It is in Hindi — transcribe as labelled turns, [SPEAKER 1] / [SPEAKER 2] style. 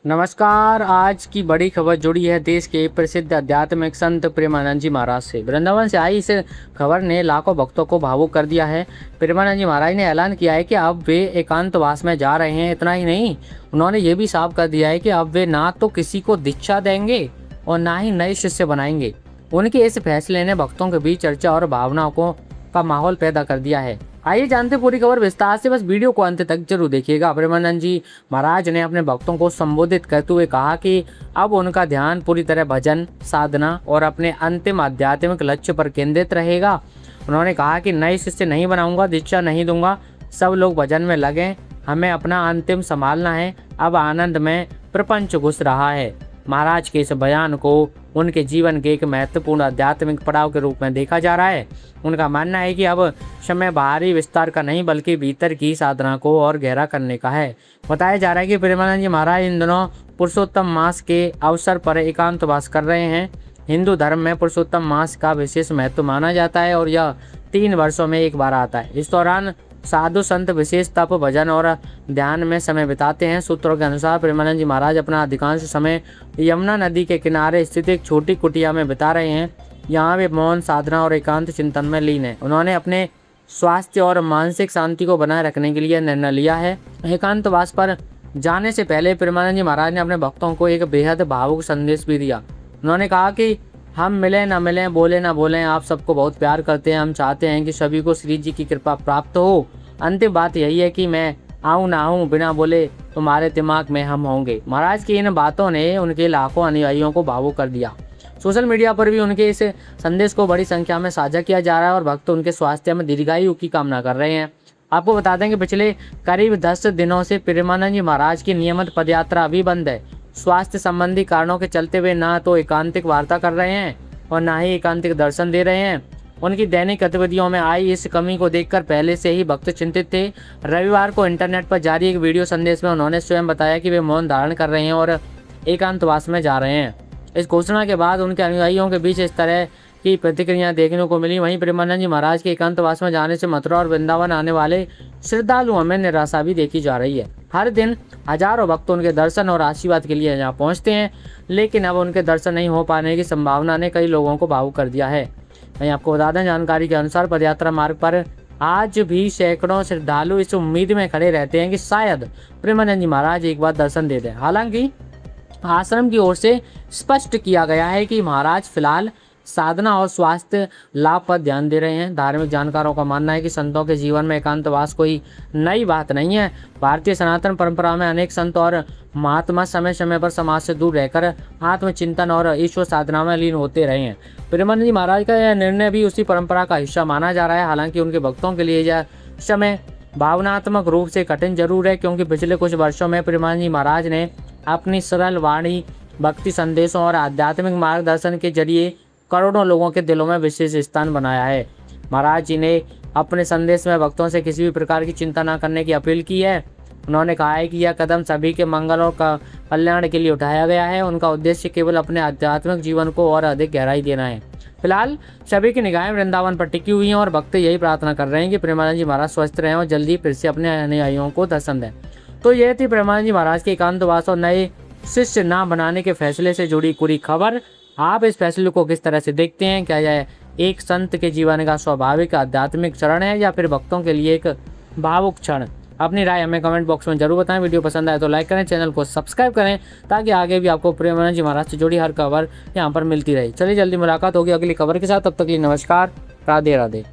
[SPEAKER 1] नमस्कार। आज की बड़ी खबर जुड़ी है देश के प्रसिद्ध आध्यात्मिक संत प्रेमानंद जी महाराज से। वृंदावन से आई इस खबर ने लाखों भक्तों को भावुक कर दिया है। प्रेमानंद जी महाराज ने ऐलान किया है कि अब वे एकांतवास में जा रहे हैं। इतना ही नहीं, उन्होंने ये भी साफ कर दिया है कि अब वे ना तो किसी को दीक्षा देंगे और ना ही नए शिष्य बनाएंगे। उनके इस फैसले ने भक्तों के बीच चर्चा और भावनाओं का माहौल पैदा कर दिया है। आइए जानते पूरी खबर विस्तार से, बस वीडियो को अंत तक जरूर देखिएगा। प्रेमानंद जी महाराज ने अपने भक्तों को संबोधित करते हुए कहा कि अब उनका ध्यान पूरी तरह भजन, साधना और अपने अंतिम आध्यात्मिक लक्ष्य पर केंद्रित रहेगा। उन्होंने कहा कि नए शिष्य नहीं बनाऊंगा, दीक्षा नहीं दूंगा, सब लोग भजन में लगे, हमें अपना अंतिम संभालना है। अब आनंद में प्रपंच घुस रहा है। महाराज के इस बयान को उनके जीवन के एक महत्वपूर्ण आध्यात्मिक पड़ाव के रूप में देखा जा रहा है। उनका मानना है कि अब समय बाहरी विस्तार का नहीं बल्कि भीतर की साधना को और गहरा करने का है। बताया जा रहा है कि प्रेमानंद जी महाराज इन दिनों पुरुषोत्तम मास के अवसर पर एकांतवास कर रहे हैं। हिंदू धर्म में पुरुषोत्तम मास का विशेष महत्व माना जाता है और यह 3 वर्षों में एक बार आता है। इस दौरान साधु संत विशेष तप, भजन और ध्यान में समय बिताते हैं। सूत्रों के अनुसार प्रेमानंद जी महाराज अपना अधिकांश समय यमुना नदी के किनारे स्थित एक छोटी कुटिया में बिता रहे हैं। यहाँ वे मौन, साधना और एकांत चिंतन में लीन हैं। उन्होंने अपने स्वास्थ्य और मानसिक शांति को बनाए रखने के लिए निर्णय लिया है। एकांतवास पर जाने से पहले प्रेमानंद जी महाराज ने अपने भक्तों को एक बेहद भावुक संदेश भी दिया। उन्होंने कहा कि हम मिले न मिलें, बोले न बोलें, आप सबको बहुत प्यार करते हैं। हम चाहते हैं कि सभी को श्री जी की कृपा प्राप्त हो। अंतिम बात यही है कि मैं आऊँ ना आऊँ, बिना बोले तुम्हारे दिमाग में हम होंगे। महाराज की इन बातों ने उनके लाखों अनुयायियों को भावुक कर दिया। सोशल मीडिया पर भी उनके इस संदेश को बड़ी संख्या में साझा किया जा रहा है और भक्त उनके स्वास्थ्य में दीर्घायु की कामना कर रहे हैं। आपको बता दें कि पिछले करीब 10 दिनों से प्रेमानंद जी महाराज की नियमित पदयात्रा अभी बंद है। स्वास्थ्य संबंधी कारणों के चलते वे ना तो एकांतिक वार्ता कर रहे हैं और ना ही एकांतिक दर्शन दे रहे हैं। उनकी दैनिक गतिविधियों में आई इस कमी को देखकर पहले से ही भक्त चिंतित थे। रविवार को इंटरनेट पर जारी एक वीडियो संदेश में उन्होंने स्वयं बताया कि वे मौन धारण कर रहे हैं और एकांतवास में जा रहे हैं। इस घोषणा के बाद उनके अनुयायियों के बीच इस तरह की प्रतिक्रिया देखने को मिली। वहीं प्रेमानंद जी महाराज के एकांतवास में जाने से मथुरा और वृंदावन आने वाले श्रद्धालुओं में निराशा भी देखी जा रही है। हर दिन हजारों भक्त उनके दर्शन और आशीर्वाद के लिए यहाँ पहुँचते हैं, लेकिन अब उनके दर्शन नहीं हो पाने की संभावना ने कई लोगों को भावुक कर दिया है। वहीं आपको बता दें, जानकारी के अनुसार पदयात्रा मार्ग पर आज भी सैकड़ों श्रद्धालु इस उम्मीद में खड़े रहते हैं कि शायद प्रेमानंद जी महाराज एक बार दर्शन दे दें। हालांकि आश्रम की ओर से स्पष्ट किया गया है कि महाराज फिलहाल साधना और स्वास्थ्य लाभ पर ध्यान दे रहे हैं। धार्मिक जानकारों का मानना है कि संतों के जीवन में एकांतवास कोई नई बात नहीं है। भारतीय सनातन परंपरा में अनेक संत और महात्मा समय समय पर समाज से दूर रहकर आत्मचिंतन और ईश्वर साधना में लीन होते रहे हैं। प्रेमानंद जी महाराज का यह निर्णय भी उसी परंपरा का हिस्सा माना जा रहा है। हालांकि उनके भक्तों के लिए यह समय भावनात्मक रूप से कठिन जरूर है, क्योंकि पिछले कुछ वर्षों में प्रेमानंद जी महाराज ने अपनी सरल वाणी, भक्ति संदेशों और आध्यात्मिक मार्गदर्शन के जरिए करोड़ों लोगों के दिलों में विशेष स्थान बनाया है। महाराज जी ने अपने संदेश में भक्तों से किसी भी प्रकार की चिंता न करने की अपील की है। उन्होंने कहा है कि यह कदम सभी के मंगल और कल्याण के लिए उठाया गया है। उनका उद्देश्य केवल अपने आध्यात्मिक जीवन को और अधिक गहराई देना है। फिलहाल सभी की निगाहें वृंदावन पर टिकी हुई हैं और भक्त यही प्रार्थना कर रहे हैं कि प्रेमानंद जी महाराज स्वस्थ रहें और जल्दी फिर से अपने अनुयायियों को दर्शन दें। तो यह थी प्रेमानंद जी महाराज के एकांतवास और नए शिष्य न बनाने के फैसले से जुड़ी पूरी खबर। आप इस फैसले को किस तरह से देखते हैं? क्या यह एक संत के जीवन का स्वाभाविक आध्यात्मिक चरण है या फिर भक्तों के लिए एक भावुक क्षण? अपनी राय हमें कमेंट बॉक्स में जरूर बताएं। वीडियो पसंद आए तो लाइक करें, चैनल को सब्सक्राइब करें ताकि आगे भी आपको प्रेमानंद जी महाराज से जुड़ी हर खबर यहाँ पर मिलती रहे। चलिए जल्दी मुलाकात होगी अगली खबर के साथ। तब तक के लिए नमस्कार, राधे राधे।